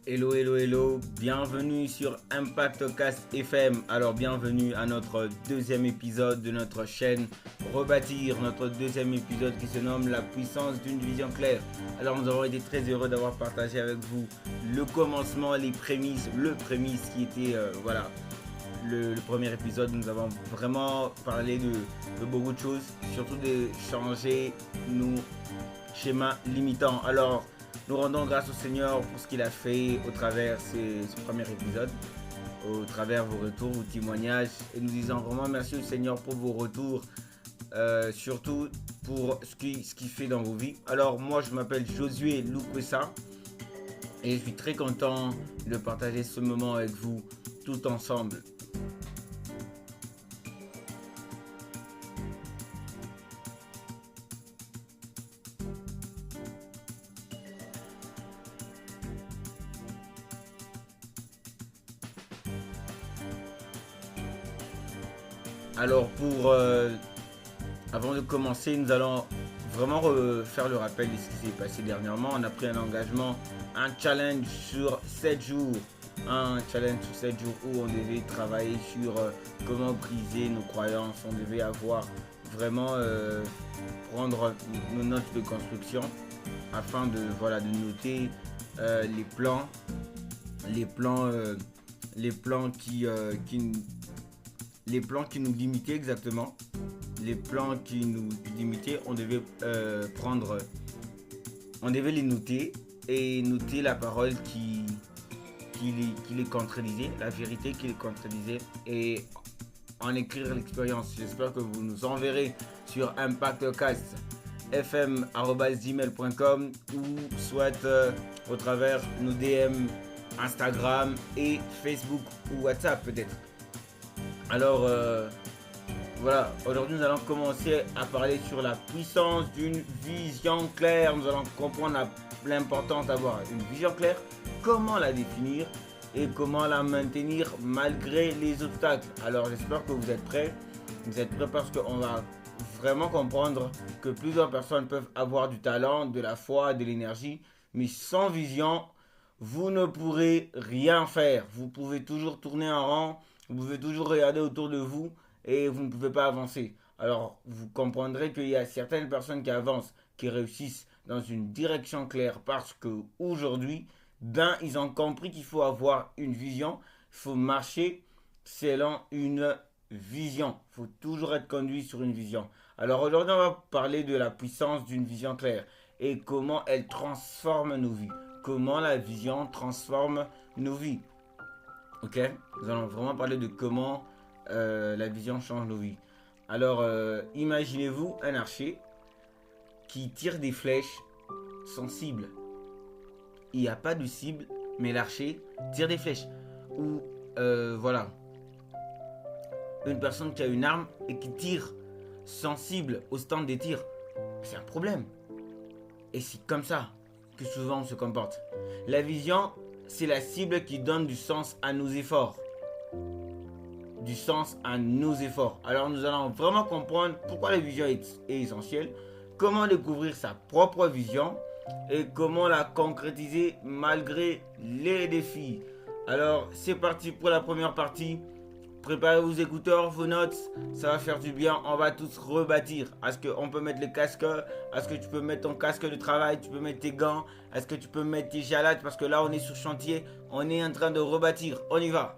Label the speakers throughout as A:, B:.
A: Hello, hello, hello, bienvenue sur ImpactCast FM. Alors bienvenue à notre deuxième épisode de notre chaîne Rebâtir, notre deuxième épisode qui se nomme La puissance d'une vision claire. Alors nous avons été très heureux d'avoir partagé avec vous le commencement, les prémices, le prémisse qui était le premier épisode. Nous avons vraiment parlé de beaucoup de choses, surtout de changer nos schémas limitants. Alors nous rendons grâce au Seigneur pour ce qu'il a fait au travers ce premier épisode, au travers vos retours, vos témoignages. Et nous disons vraiment merci au Seigneur pour vos retours, surtout pour ce qu'il fait dans vos vies. Alors moi je m'appelle Josué Lukwesa et je suis très content de partager ce moment avec vous tout ensemble. Alors avant de commencer, nous allons vraiment faire le rappel de ce qui s'est passé dernièrement. On a pris un engagement, un challenge sur 7 jours. Un challenge sur 7 jours où on devait travailler sur comment briser nos croyances. On devait avoir vraiment prendre nos notes de construction afin de noter les plans qui nous limitaient exactement. Les plans qui nous limitaient, on devait les noter et noter la parole qui les contredisait, la vérité qui les contredisait et en écrire l'expérience. J'espère que vous nous enverrez sur impactcastfm@gmail.com ou soit au travers nos DM Instagram et Facebook ou WhatsApp peut-être. Alors aujourd'hui nous allons commencer à parler sur la puissance d'une vision claire. Nous allons comprendre l'importance d'avoir une vision claire, comment la définir et comment la maintenir malgré les obstacles. Alors j'espère que vous êtes prêts. Vous êtes prêts parce qu'on va vraiment comprendre que plusieurs personnes peuvent avoir du talent, de la foi, de l'énergie, mais sans vision, vous ne pourrez rien faire. Vous pouvez toujours tourner en rond, vous pouvez toujours regarder autour de vous et vous ne pouvez pas avancer. Alors, vous comprendrez qu'il y a certaines personnes qui avancent, qui réussissent dans une direction claire parce qu'aujourd'hui, ils ont compris qu'il faut avoir une vision, il faut marcher selon une vision. Il faut toujours être conduit sur une vision. Alors aujourd'hui, on va parler de la puissance d'une vision claire et comment elle transforme nos vies. Comment la vision transforme nos vies. Ok, nous allons vraiment parler de comment la vision change nos vies. Alors, imaginez-vous un archer qui tire des flèches sans cible. Il n'y a pas de cible, mais l'archer tire des flèches. Ou, une personne qui a une arme et qui tire sans cible au stand des tirs. C'est un problème. Et c'est comme ça que souvent on se comporte. La vision, c'est la cible qui donne du sens à nos efforts. Du sens à nos efforts. Alors nous allons vraiment comprendre pourquoi la vision est essentielle, comment découvrir sa propre vision et comment la concrétiser malgré les défis. Alors c'est parti pour la première partie. Préparez vos écouteurs, vos notes, ça va faire du bien, on va tous rebâtir. Est-ce qu'on peut mettre le casque? Est-ce que tu peux mettre ton casque de travail? Tu peux mettre tes gants? Est-ce que tu peux mettre tes jalates? Parce que là on est sur chantier, on est en train de rebâtir, on y va.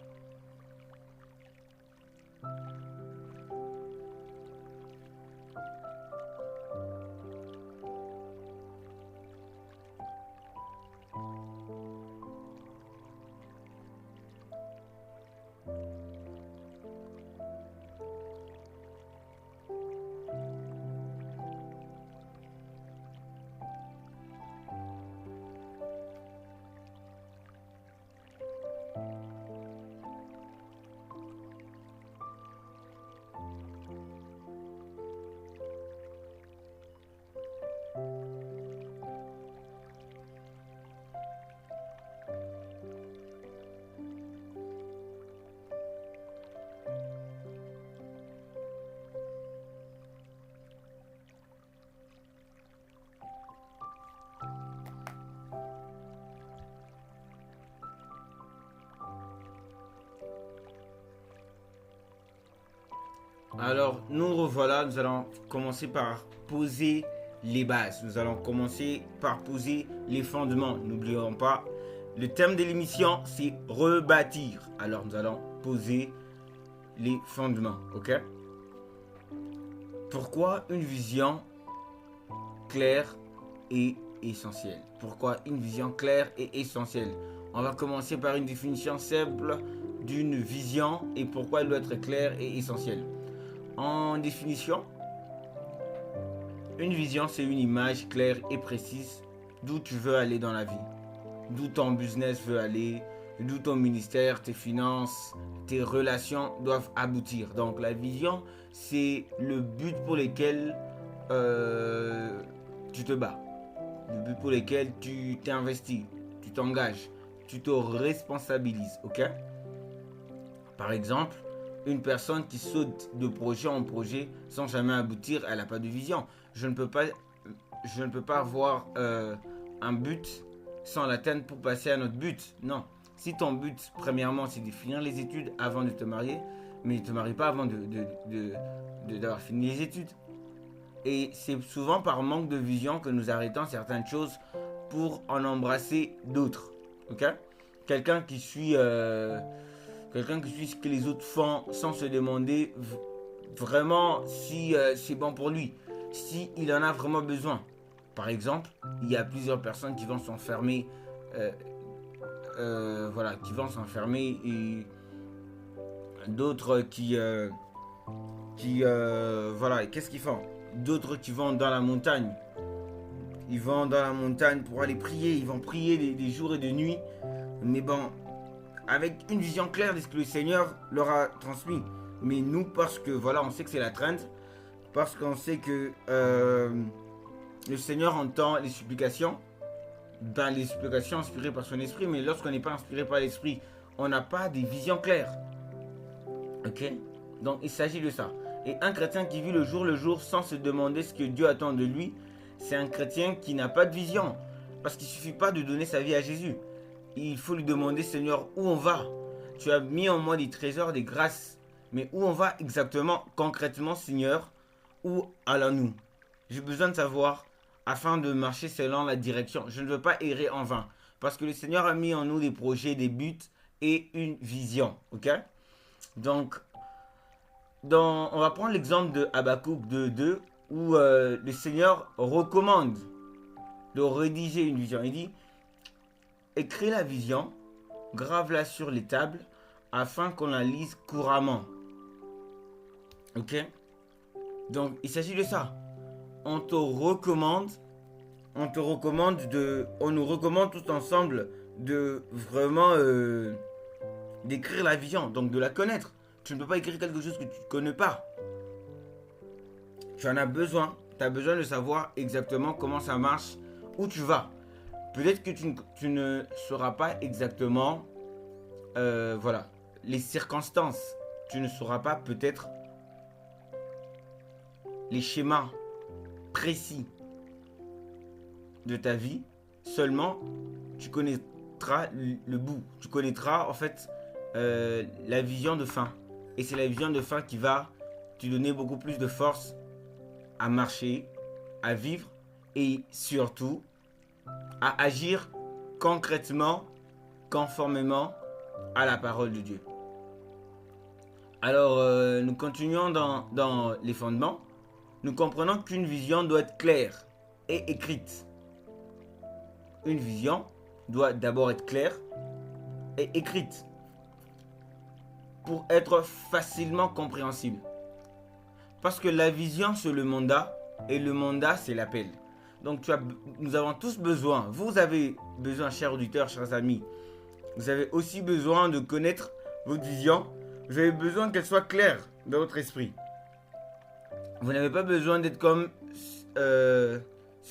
A: Alors, nous revoilà, nous allons commencer par poser les bases. Nous allons commencer par poser les fondements. N'oublions pas, le thème de l'émission, c'est rebâtir. Alors, nous allons poser les fondements, ok? Pourquoi une vision claire est essentielle? Pourquoi une vision claire est essentielle? On va commencer par une définition simple d'une vision et pourquoi elle doit être claire et essentielle. En définition, une vision, c'est une image claire et précise d'où tu veux aller dans la vie, d'où ton business veut aller, d'où ton ministère, tes finances, tes relations doivent aboutir. Donc la vision, c'est le but pour lequel tu te bats, le but pour lequel tu t'investis, tu t'engages, tu te responsabilises, ok? Par exemple, une personne qui saute de projet en projet sans jamais aboutir, elle n'a pas de vision. Je ne peux pas avoir un but sans l'atteindre pour passer à notre but. Non. Si ton but, premièrement, c'est de finir les études avant de te marier, mais ne te marie pas avant d'avoir fini les études. Et c'est souvent par manque de vision que nous arrêtons certaines choses pour en embrasser d'autres. Ok? Quelqu'un qui suit ce que les autres font sans se demander vraiment si c'est bon pour lui, si il en a vraiment besoin. Par exemple, il y a plusieurs personnes qui vont s'enfermer, et d'autres qu'est-ce qu'ils font? D'autres qui vont dans la montagne. Ils vont dans la montagne pour aller prier, ils vont prier des jours et des nuits. Mais bon, avec une vision claire de ce que le Seigneur leur a transmis. Mais nous, parce que voilà, on sait que c'est la trend, parce qu'on sait que le Seigneur entend les supplications, dans les supplications inspirées par son esprit, mais lorsqu'on n'est pas inspiré par l'esprit, on n'a pas des visions claires. Ok? Donc il s'agit de ça. Et un chrétien qui vit le jour sans se demander ce que Dieu attend de lui, c'est un chrétien qui n'a pas de vision. Parce qu'il ne suffit pas de donner sa vie à Jésus. Il faut lui demander, Seigneur, où on va? Tu as mis en moi des trésors, des grâces. Mais où on va exactement, concrètement, Seigneur? Où allons-nous? J'ai besoin de savoir afin de marcher selon la direction. Je ne veux pas errer en vain. Parce que le Seigneur a mis en nous des projets, des buts et une vision. Ok? Donc, on va prendre l'exemple de Habakkuk 2.2 où le Seigneur recommande de rédiger une vision. Il dit, écris la vision, grave-la sur les tables, afin qu'on la lise couramment. Ok? Donc, il s'agit de ça. On nous recommande tout ensemble de vraiment d'écrire la vision, donc de la connaître. Tu ne peux pas écrire quelque chose que tu ne connais pas. Tu en as besoin. Tu as besoin de savoir exactement comment ça marche, où tu vas. Peut-être que tu ne sauras pas exactement les circonstances. Tu ne sauras pas peut-être les schémas précis de ta vie. Seulement, tu connaîtras le bout. Tu connaîtras en fait la vision de fin. Et c'est la vision de fin qui va te donner beaucoup plus de force à marcher, à vivre et surtout à agir concrètement, conformément à la parole de Dieu. Alors, nous continuons dans les fondements. Nous comprenons qu'une vision doit être claire et écrite. Une vision doit d'abord être claire et écrite pour être facilement compréhensible. Parce que la vision, c'est le mandat et le mandat, c'est l'appel. Donc, nous avons tous besoin, vous avez besoin, chers auditeurs, chers amis, vous avez aussi besoin de connaître votre vision. Vous avez besoin qu'elle soit claire dans votre esprit. Vous n'avez pas besoin d'être comme ce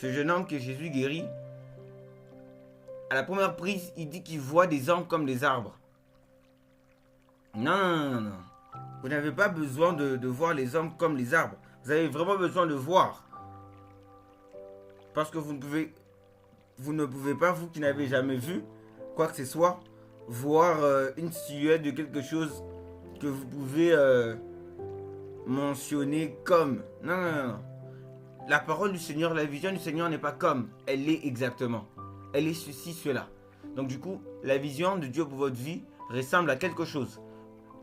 A: jeune homme que Jésus guérit. À la première prise, il dit qu'il voit des hommes comme des arbres. Non. Vous n'avez pas besoin de voir les hommes comme les arbres. Vous avez vraiment besoin de voir. Parce que vous ne pouvez pas, vous qui n'avez jamais vu quoi que ce soit, voir une silhouette de quelque chose que vous pouvez mentionné comme. Non, non, non, non. La parole du Seigneur, la vision du Seigneur n'est pas comme. Elle est exactement. Elle est ceci, cela. Donc du coup, la vision de Dieu pour votre vie ressemble à quelque chose.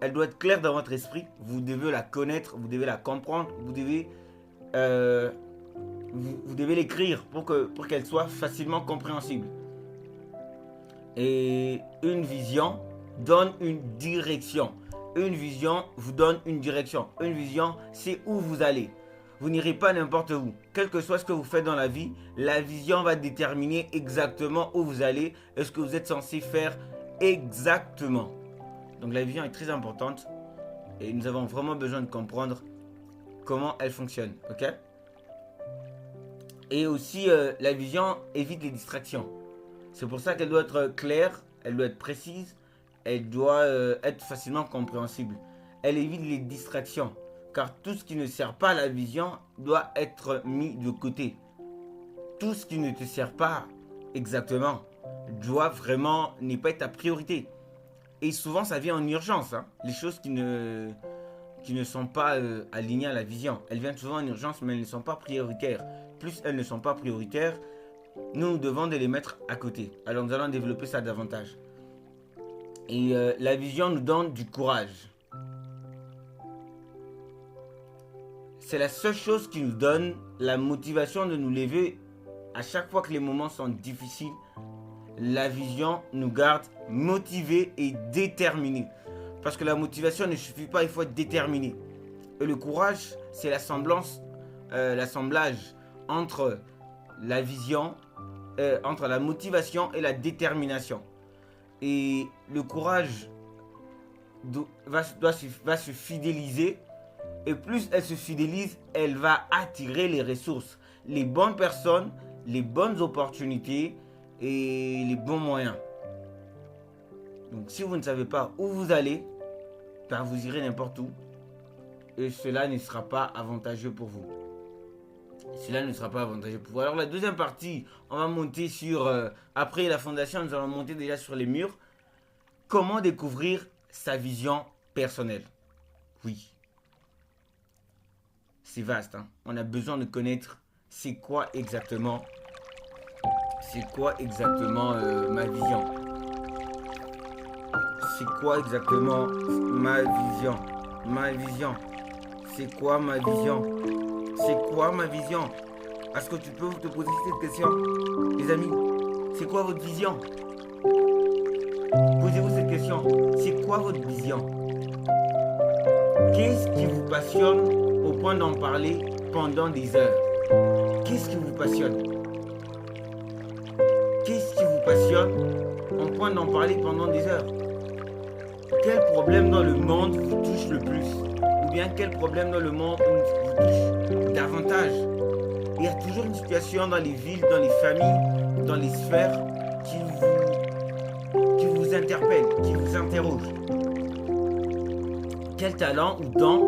A: Elle doit être claire dans votre esprit. Vous devez la connaître, vous devez la comprendre, vous devez l'écrire pour qu'elle soit facilement compréhensible. Et une vision donne une direction. Une vision vous donne une direction. Une vision, c'est où vous allez. Vous n'irez pas n'importe où. Quel que soit ce que vous faites dans la vie, la vision va déterminer exactement où vous allez et ce que vous êtes censé faire exactement. Donc la vision est très importante et nous avons vraiment besoin de comprendre comment elle fonctionne. Ok? Et aussi, la vision évite les distractions. C'est pour ça qu'elle doit être claire, elle doit être précise, elle doit être facilement compréhensible. Elle évite les distractions. Car tout ce qui ne sert pas à la vision doit être mis de côté. Tout ce qui ne te sert pas exactement doit vraiment ne pas être ta priorité. Et souvent ça vient en urgence. Hein. Les choses qui ne sont pas alignées à la vision. Elles viennent souvent en urgence mais elles ne sont pas prioritaires. Plus elles ne sont pas prioritaires, nous devons de les mettre à côté. Alors nous allons développer ça davantage. Et la vision nous donne du courage. C'est la seule chose qui nous donne la motivation de nous lever à chaque fois que les moments sont difficiles. La vision nous garde motivés et déterminés. Parce que la motivation ne suffit pas, il faut être déterminé. Et le courage, c'est l'assemblage entre la vision, entre la motivation et la détermination. Et le courage va se fidéliser. Et plus elle se fidélise, elle va attirer les ressources, les bonnes personnes, les bonnes opportunités et les bons moyens. Donc si vous ne savez pas où vous allez, ben vous irez n'importe où. Et cela ne sera pas avantageux pour vous. Cela ne sera pas avantageux pour vous. Alors la deuxième partie, on va monter sur... après la fondation, nous allons monter déjà sur les murs. Comment découvrir sa vision personnelle? Oui. C'est vaste, hein. On a besoin de connaître c'est quoi exactement ma vision. C'est quoi exactement ma vision? Ma vision. C'est quoi ma vision? C'est quoi ma vision? Est-ce que tu peux te poser cette question? Les amis, c'est quoi votre vision? Posez-vous cette question. C'est quoi votre vision? Qu'est-ce qui vous passionne au point d'en parler pendant des heures? Qu'est-ce qui vous passionne? Qu'est-ce qui vous passionne au point d'en parler pendant des heures? Quel problème dans le monde vous touche le plus? Ou bien quel problème dans le monde vous touche davantage? Il y a toujours une situation dans les villes, dans les familles, dans les sphères qui vous interpelle, qui vous interroge. Quel talent ou don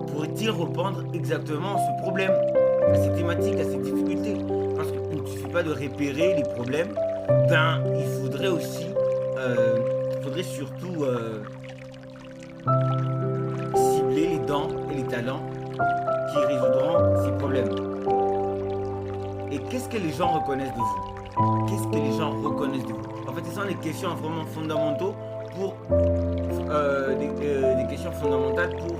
A: pourrait-il répondre exactement à ce problème, à ces thématiques, à ces difficultés? Parce qu'il ne suffit pas de repérer les problèmes, ben il faudrait aussi, surtout cibler les dons et les talents qui résoudront ces problèmes. Et qu'est-ce que les gens reconnaissent de vous? Qu'est-ce que les gens reconnaissent de vous? En fait, ce sont des questions vraiment fondamentales pour des questions fondamentales pour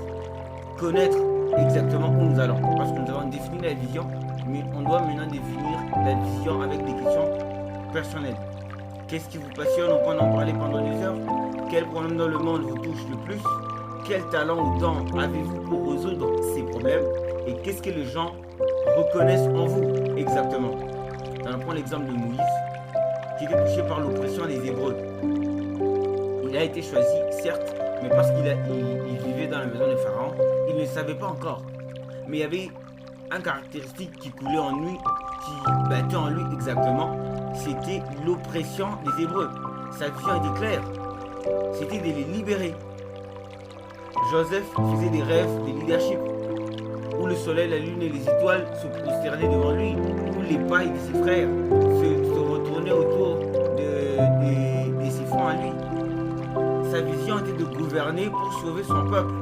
A: connaître exactement où nous allons. Parce que nous avons défini la vision, mais on doit maintenant définir la vision avec des questions personnelles. Qu'est-ce qui vous passionne au point d'en parler pendant des heures? Quel problème dans le monde vous touche le plus? Quel talent ou temps avez-vous pour résoudre ces problèmes? Et qu'est-ce que les gens reconnaissent en vous exactement? On prend l'exemple de Moïse, qui était touché par l'oppression des Hébreux. Il a été choisi, certes, mais parce qu'il vivait dans la maison de Pharaon, il ne savait pas encore. Mais il y avait un caractéristique qui coulait en lui, qui battait en lui exactement, c'était l'oppression des Hébreux. Sa vision était claire, c'était de les libérer. Joseph faisait des rêves de leadership, où le soleil, la lune et les étoiles se prosternaient devant lui, où les pailles de ses frères se retournaient autour de ses fronts à lui. Sa vision était de gouverner pour sauver son peuple.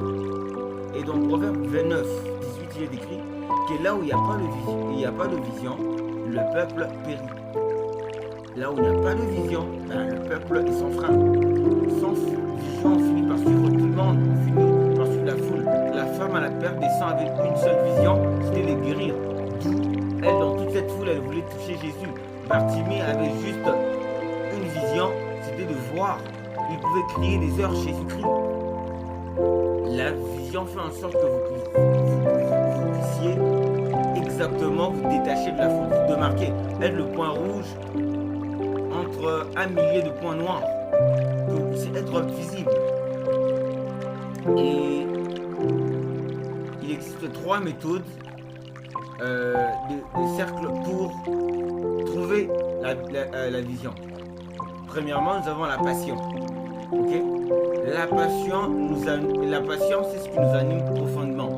A: Et dans Proverbe 29, 18, il est écrit que là où il n'y a pas de vision, le peuple périt. Là où il n'y a pas de vision, le peuple est sans frein. Sans vision, on finit par suivre tout le monde, on finit par suivre la foule. La femme à la perte des sangs avec une seule vision, c'était de guérir. D'où elle, dans toute cette foule, elle voulait toucher Jésus. Bartimée avait juste une vision, c'était de voir. Il pouvait crier des heures Jésus-Christ. La vision fait en sorte que vous puissiez exactement vous détacher de la foule, vous démarquer, être le point rouge entre un millier de points noirs, que vous puissiez être visible. Et il existe 3 méthodes de cercle pour trouver la vision. Premièrement, nous avons la passion. Okay? La passion, c'est ce qui nous anime profondément.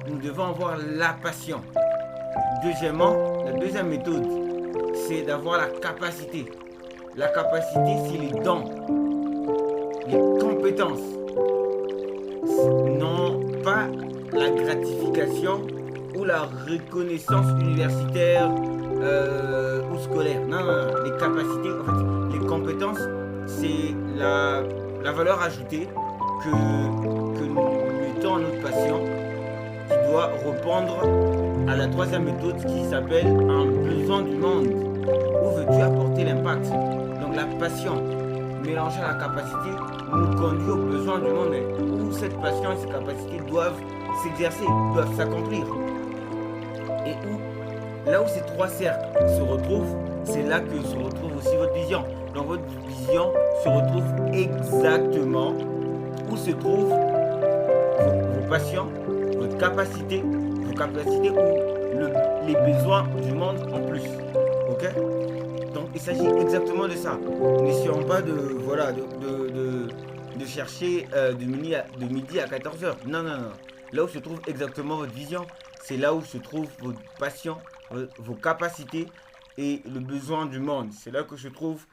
A: Nous devons avoir la passion. Deuxièmement, la deuxième méthode, c'est d'avoir la capacité. La capacité, c'est les dons, les compétences. Non pas la gratification ou la reconnaissance universitaire ou scolaire. Non, les capacités, en fait, les compétences, c'est la valeur ajoutée que nous mettons en notre passion, qui doit répondre à la troisième méthode qui s'appelle un besoin du monde. Où veux-tu apporter l'impact? Donc la passion mélangée à la capacité nous conduit aux besoins du monde, où cette passion et ces capacités doivent s'exercer, doivent s'accomplir. Et où, là où ces 3 cercles se retrouvent, c'est là que se retrouve aussi votre vision. Donc votre vision se retrouve exactement où se trouvent vos passions, votre capacité, vos capacités ou les besoins du monde en plus. Ok? Donc il s'agit exactement de ça. N'essayons pas de chercher de midi à 14h. Non. Là où se trouve exactement votre vision, c'est là où se trouve votre passion, vos capacités et le besoin du monde. C'est là que se trouve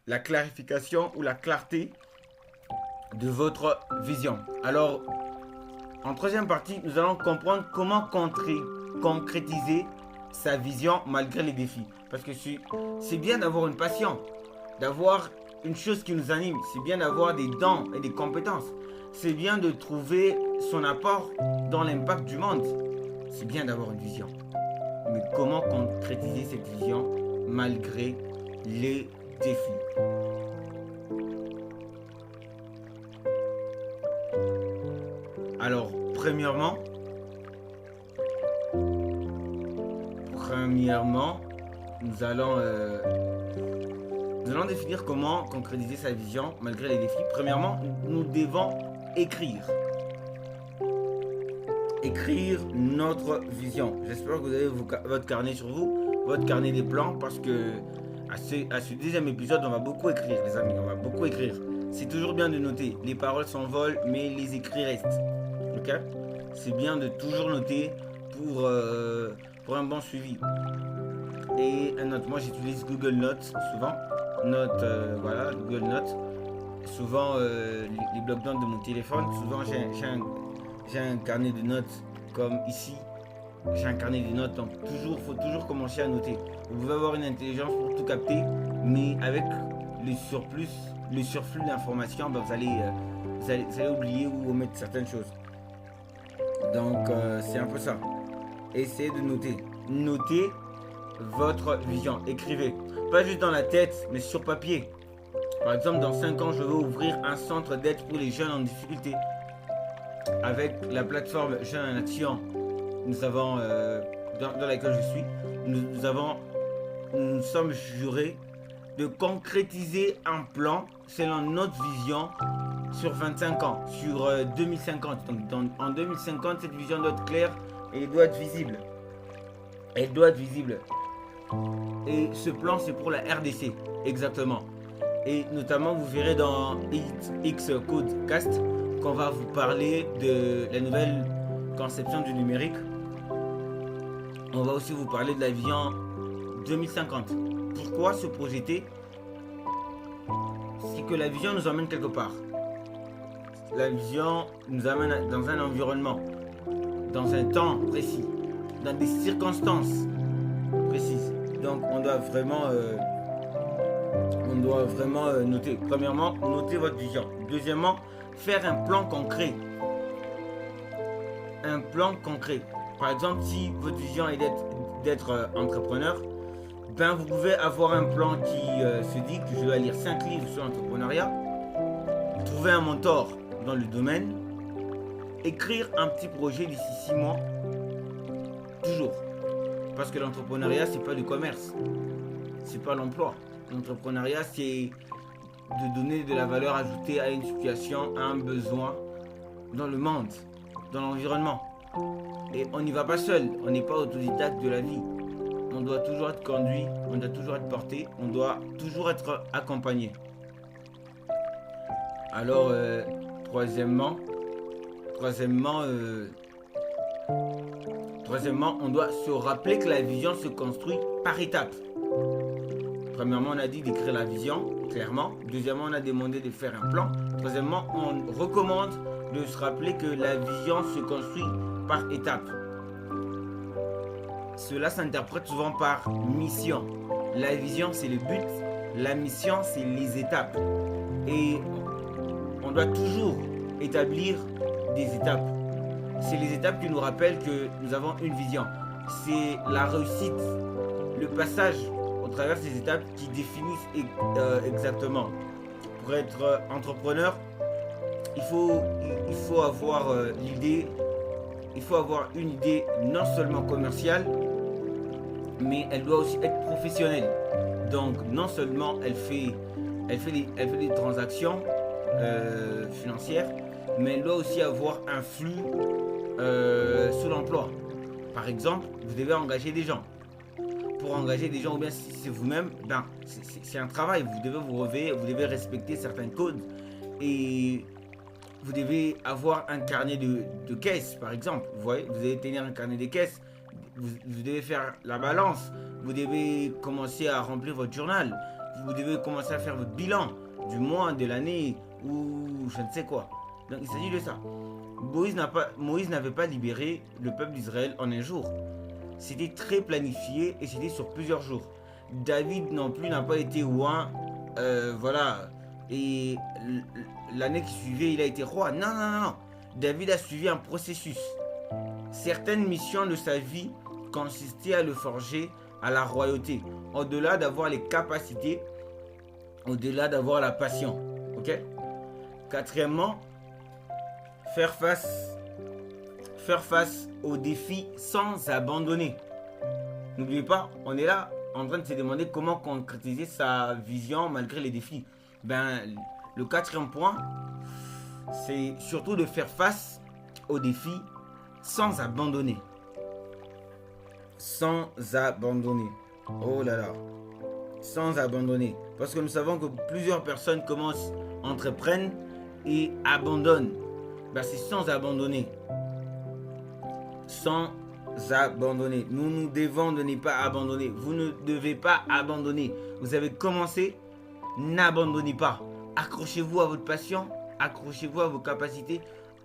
A: la clarification ou la clarté de votre vision. Alors, en troisième partie, nous allons comprendre comment concrétiser sa vision malgré les défis. Parce que c'est bien d'avoir une passion, d'avoir une chose qui nous anime. C'est bien d'avoir des dons et des compétences. C'est bien de trouver son apport dans l'impact du monde. C'est bien d'avoir une vision. Mais comment concrétiser cette vision malgré les défis? Alors, premièrement, nous allons définir comment concrétiser sa vision malgré les défis. Premièrement, nous devons écrire notre vision. J'espère que vous avez votre carnet sur vous, votre carnet des plans, parce que à ce deuxième épisode, on va beaucoup écrire, les amis. On va beaucoup écrire. C'est toujours bien de noter. Les paroles s'envolent, mais les écrits restent. Ok? C'est bien de toujours noter pour un bon suivi. Et un note, moi j'utilise Google Notes souvent. Google Notes. Souvent les blocs-notes de mon téléphone. Souvent j'ai un carnet de notes comme ici. J'ai un carnet de notes, donc faut toujours commencer à noter. Vous pouvez avoir une intelligence pour tout capter, mais avec le surflux d'informations, vous allez oublier ou omettre certaines choses. Donc c'est un peu ça. Essayez de noter. Notez votre vision. Écrivez. Pas juste dans la tête, mais sur papier. Par exemple, dans 5 ans, je veux ouvrir un centre d'aide pour les jeunes en difficulté. Avec la plateforme Jeunes en Action, nous avons, dans laquelle je suis, nous sommes jurés de concrétiser un plan selon notre vision sur 25 ans, sur 2050. Donc en 2050, cette vision doit être claire et elle doit être visible. Et ce plan, c'est pour la RDC, exactement. Et notamment, vous verrez dans X Codecast qu'on va vous parler de la nouvelle conception du numérique. On va aussi vous parler de la vision 2050. Pourquoi se projeter? C'est que la vision nous emmène quelque part. La vision nous amène dans un environnement, dans un temps précis, dans des circonstances précises. Donc on doit vraiment noter. Premièrement, noter votre vision. Deuxièmement, faire un plan concret. Un plan concret. Par exemple, si votre vision est d'être entrepreneur, ben vous pouvez avoir un plan qui se dit que je dois lire 5 livres sur l'entrepreneuriat, trouver un mentor dans le domaine, écrire un petit projet d'ici 6 mois, toujours. Parce que l'entrepreneuriat, c'est pas du commerce, c'est pas l'emploi. L'entrepreneuriat, c'est de donner de la valeur ajoutée à une situation, à un besoin dans le monde, dans l'environnement. Et on n'y va pas seul, on n'est pas autodidacte de la vie. On doit toujours être conduit, on doit toujours être porté, on doit toujours être accompagné. Alors, troisièmement, on doit se rappeler que la vision se construit par étapes. Premièrement, on a dit d'écrire la vision, clairement. Deuxièmement, on a demandé de faire un plan. Troisièmement, on recommande de se rappeler que la vision se construit par étapes. Cela s'interprète souvent par mission. La vision, c'est le but. La mission, c'est les étapes. Et on doit toujours établir des étapes. C'est les étapes qui nous rappellent que nous avons une vision. C'est la réussite, le passage au travers ces étapes qui définissent exactement. Pour être entrepreneur, il faut avoir l'idée, il faut avoir une idée non seulement commerciale, mais elle doit aussi être professionnelle. Donc non seulement elle fait des transactions financières, mais elle doit aussi avoir un flux sur l'emploi. Par exemple, vous devez engager des gens. Pour engager des gens, ou bien si c'est vous-même, ben, c'est un travail. Vous devez vous réveiller, vous devez respecter certains codes. Et vous devez avoir un carnet de caisse, par exemple. Vous voyez, vous devez tenir un carnet de caisse. Vous devez faire la balance. Vous devez commencer à remplir votre journal. Vous devez commencer à faire votre bilan du mois, de l'année, ou je ne sais quoi. Donc il s'agit de ça. Moïse n'avait pas libéré le peuple d'Israël en un jour. C'était très planifié et c'était sur plusieurs jours. David non plus n'a pas été roi, voilà. Et l'année qui suivait, il a été roi. Non. David a suivi un processus. Certaines missions de sa vie consistaient à le forger à la royauté. Au-delà d'avoir les capacités, au-delà d'avoir la passion. Ok? Quatrièmement, faire face aux défis sans abandonner. N'oubliez pas, on est là en train de se demander comment concrétiser sa vision malgré les défis. Ben, le quatrième point, c'est surtout de faire face aux défis sans abandonner. Sans abandonner. Oh là là. Sans abandonner. Parce que nous savons que plusieurs personnes commencent, entreprennent et abandonnent. Ben, c'est sans abandonner. Sans abandonner. Nous devons de ne pas abandonner. Vous ne devez pas abandonner. Vous avez commencé, n'abandonnez pas. Accrochez-vous à votre passion, accrochez-vous à vos capacités,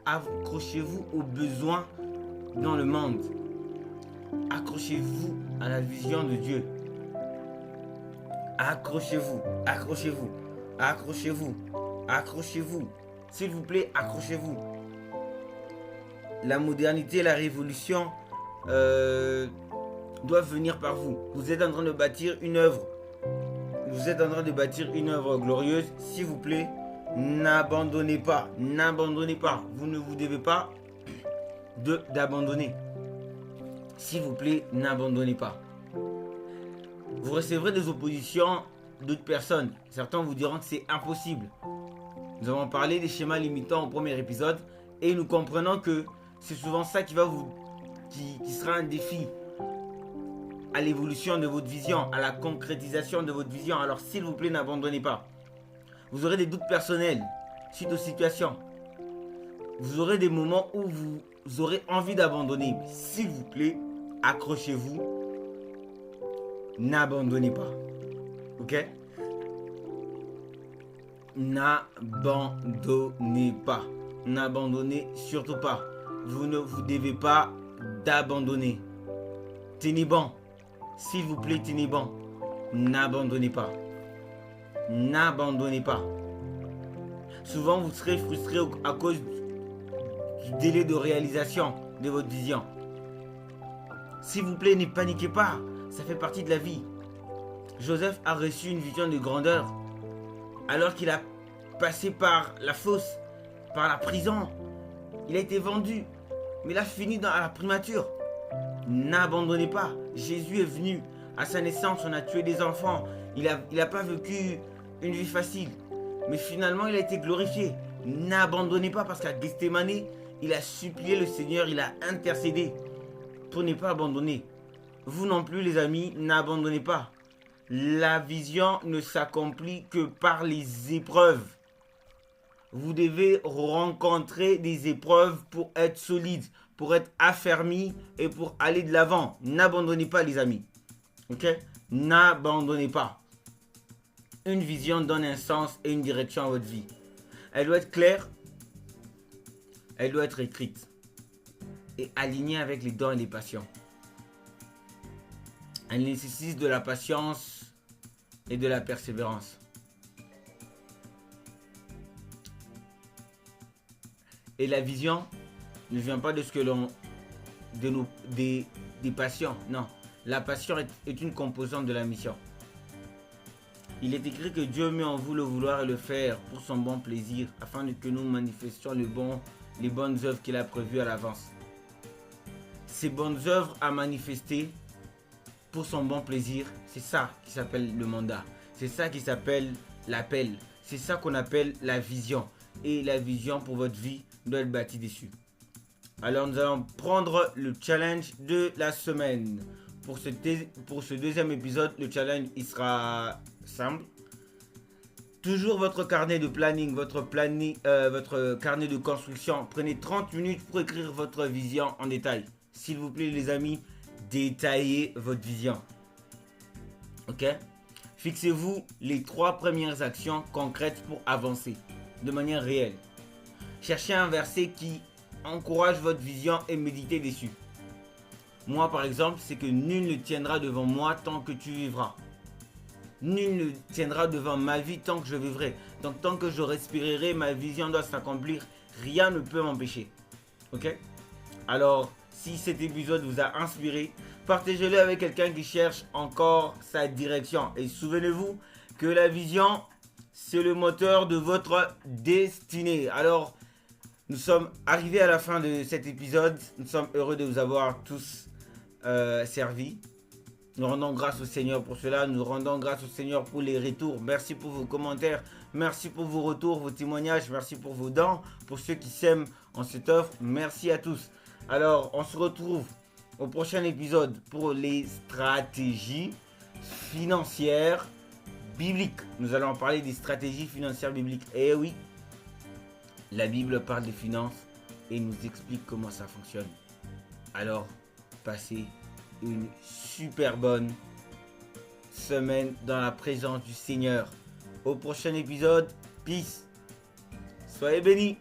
A: accrochez-vous aux besoins dans le monde. Accrochez-vous à la vision de Dieu. Accrochez-vous, accrochez-vous, accrochez-vous, accrochez-vous. S'il vous plaît, accrochez-vous. La modernité, la révolution doivent venir par vous. Vous êtes en train de bâtir une œuvre. Vous êtes en train de bâtir une œuvre glorieuse. S'il vous plaît, n'abandonnez pas. N'abandonnez pas. Vous ne vous devez pas d'abandonner. S'il vous plaît, n'abandonnez pas. Vous recevrez des oppositions d'autres personnes. Certains vous diront que c'est impossible. Nous avons parlé des schémas limitants au premier épisode et nous comprenons que c'est souvent ça qui sera un défi à l'évolution de votre vision, à la concrétisation de votre vision. Alors s'il vous plaît, n'abandonnez pas. Vous aurez des doutes personnels suite aux situations. Vous aurez des moments où vous aurez envie d'abandonner. S'il vous plaît, accrochez-vous. N'abandonnez pas. Ok? N'abandonnez pas. n'abandonnez surtout pas. Vous ne vous devez pas d'abandonner. Tenez bon. S'il vous plaît, tenez bon. N'abandonnez pas. N'abandonnez pas. Souvent, vous serez frustré à cause du délai de réalisation de votre vision. S'il vous plaît, ne paniquez pas. Ça fait partie de la vie. Joseph a reçu une vision de grandeur alors qu'il a passé par la fosse, par la prison. Il a été vendu, mais il a fini à la primature. N'abandonnez pas. Jésus est venu. À sa naissance, on a tué des enfants. Il a pas vécu une vie facile. Mais finalement, il a été glorifié. N'abandonnez pas parce qu'à Gethsémani, il a supplié le Seigneur, il a intercédé pour ne pas abandonner. Vous non plus, les amis, n'abandonnez pas. La vision ne s'accomplit que par les épreuves. Vous devez rencontrer des épreuves pour être solide, pour être affermi et pour aller de l'avant. N'abandonnez pas, les amis. Ok? N'abandonnez pas. Une vision donne un sens et une direction à votre vie. Elle doit être claire. Elle doit être écrite. Et alignée avec les dons et les passions. Elle nécessite de la patience et de la persévérance. Et la vision ne vient pas de ce que l'on... des passions. Non. La passion est une composante de la mission. Il est écrit que Dieu met en vous le vouloir et le faire pour son bon plaisir, afin que nous manifestions les bonnes œuvres qu'il a prévues à l'avance. Ces bonnes œuvres à manifester pour son bon plaisir, c'est ça qui s'appelle le mandat. C'est ça qui s'appelle l'appel. C'est ça qu'on appelle la vision. Et la vision pour votre vie doit être bâtie dessus. Alors nous allons prendre le challenge de la semaine. Pour ce deuxième épisode, le challenge il sera simple. Toujours votre carnet de planning, votre carnet de construction. Prenez 30 minutes pour écrire votre vision en détail. S'il vous plaît les amis, détaillez votre vision. Ok? Fixez-vous les 3 premières actions concrètes pour avancer de manière réelle. Cherchez un verset qui encourage votre vision et méditez dessus. Moi par exemple, c'est que nul ne tiendra devant moi tant que tu vivras. Nul ne tiendra devant ma vie tant que je vivrai. Donc tant que je respirerai, ma vision doit s'accomplir. Rien ne peut m'empêcher. Ok? Alors, si cet épisode vous a inspiré, partagez-le avec quelqu'un qui cherche encore sa direction. Et souvenez-vous que la vision, c'est le moteur de votre destinée. Alors, nous sommes arrivés à la fin de cet épisode. Nous sommes heureux de vous avoir tous servi. Nous rendons grâce au Seigneur pour cela. Nous rendons grâce au Seigneur pour les retours. Merci pour vos commentaires. Merci pour vos retours, vos témoignages. Merci pour vos dons. Pour ceux qui s'aiment en cette offre. Merci à tous. Alors, on se retrouve au prochain épisode pour les stratégies financières bibliques. Nous allons parler des stratégies financières bibliques. Eh oui, la Bible parle des finances et nous explique comment ça fonctionne. Alors, passez une super bonne semaine dans la présence du Seigneur. Au prochain épisode, peace. Soyez bénis.